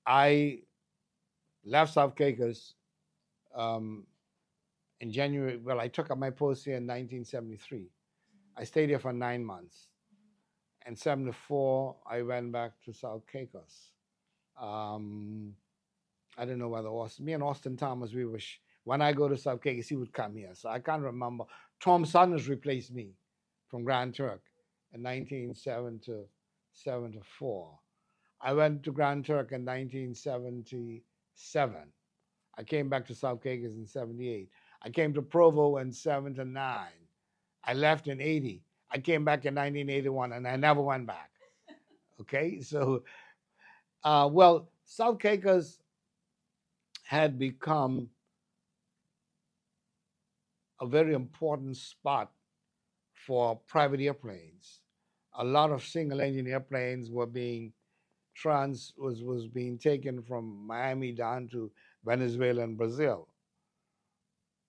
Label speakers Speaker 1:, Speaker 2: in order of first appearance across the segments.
Speaker 1: I left South Caicos um, in January. Well, I took up my post here in 1973. I stayed here for 9 months. In 74, I went back to South Caicos. Um, I don't know whether Austin, me and Austin Thomas, when I go to South Caicos, he would come here. So I can't remember. Tom Saunders replaced me from Grand Turk in 1974. I went to Grand Turk in 1977. I came back to South Caicos in 78. I came to Provo in 79. I left in 80. I came back in 1981 and I never went back. Okay, so, well, South Caicos had become a very important spot for private airplanes. A lot of single engine airplanes were being was being taken from Miami down to Venezuela and Brazil.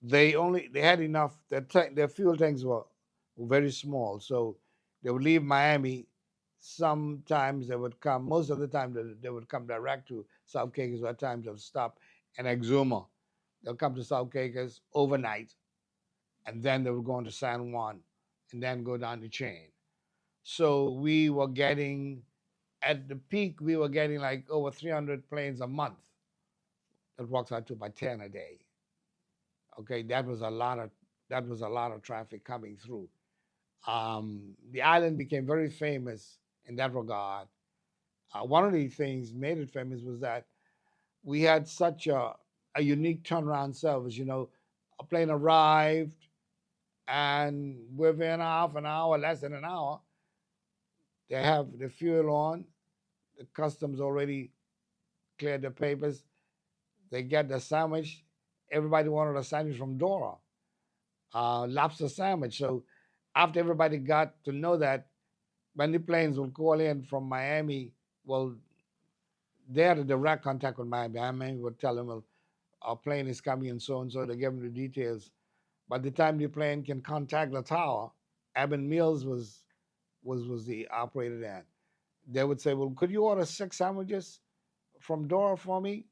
Speaker 1: They had enough. Their fuel tanks were very small, so they would leave Miami. Sometimes they would come. Most of the time, they would come direct to South Caicos. At times, they'll stop in Exuma. They'll come to South Caicos overnight, and then they would go on to San Juan, and then go down the chain. So we were getting, at the peak, we were getting like over 300 planes a month. That works out to about 10 a day. Okay, that was a lot of traffic coming through. The island became very famous in that regard. One of the things made it famous was that we had such a unique turnaround service. You know, a plane arrived, and within half an hour, less than an hour, they have the fuel on. The customs already cleared the papers. They get the sandwich. Everybody wanted a sandwich from Dora, lobster sandwich. So after everybody got to know that, when the planes would call in from Miami, well, they had a direct contact with Miami. Miami would tell them, well, our plane is coming and so. They give them the details. By the time the plane can contact the tower, Abbott Mills was the operator there. They would say, well, could you order 6 sandwiches from Dora for me?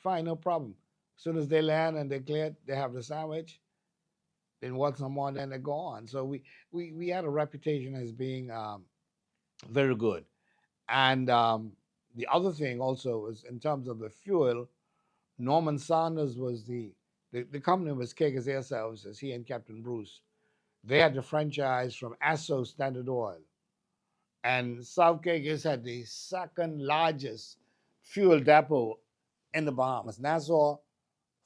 Speaker 1: Fine, no problem. As soon as they land and they clear, they have the sandwich. Then work some more, then they go on. So we had a reputation as being very good. And the other thing also is in terms of the fuel, Norman Saunders was the company was Caicos Air Services, he and Captain Bruce. They had the franchise from Asso Standard Oil. And South Caicos had the second largest fuel depot in the Bahamas. Nassau,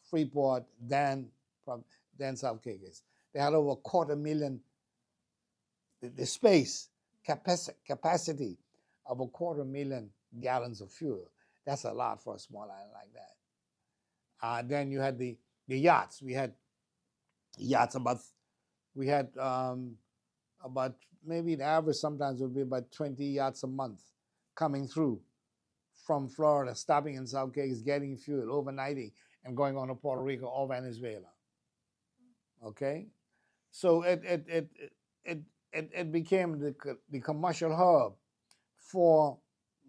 Speaker 1: Freeport, then South Caicos. They had over 250,000, the space capacity of 250,000 gallons of fuel. That's a lot for a small island like that. Then you had the yachts. We had yachts about maybe the average sometimes would be about 20 yachts a month coming through from Florida, stopping in South Caicos, getting fuel, overnighting, and going on to Puerto Rico or Venezuela. Okay, so it became the commercial hub for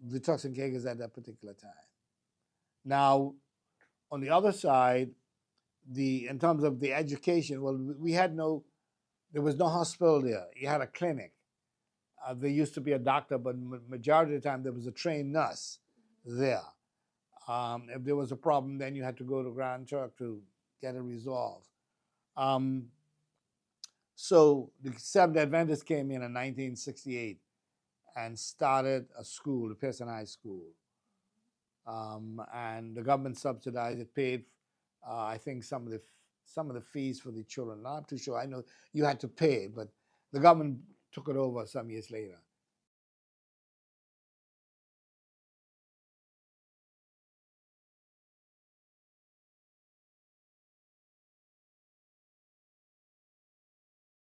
Speaker 1: the Turks and Caicos at that particular time. Now, on the other side, in terms of the education, well, there was no hospital there. You had a clinic. There used to be a doctor, but majority of the time there was a trained nurse there. If there was a problem, then you had to go to Grand Turk to get it resolved. So the Seventh Adventists came in 1968 and started a school, the Pearson High School. And the government subsidized it, paid, I think, some of the fees for the children. Not too sure. I know you had to pay it, but the government took it over some years later.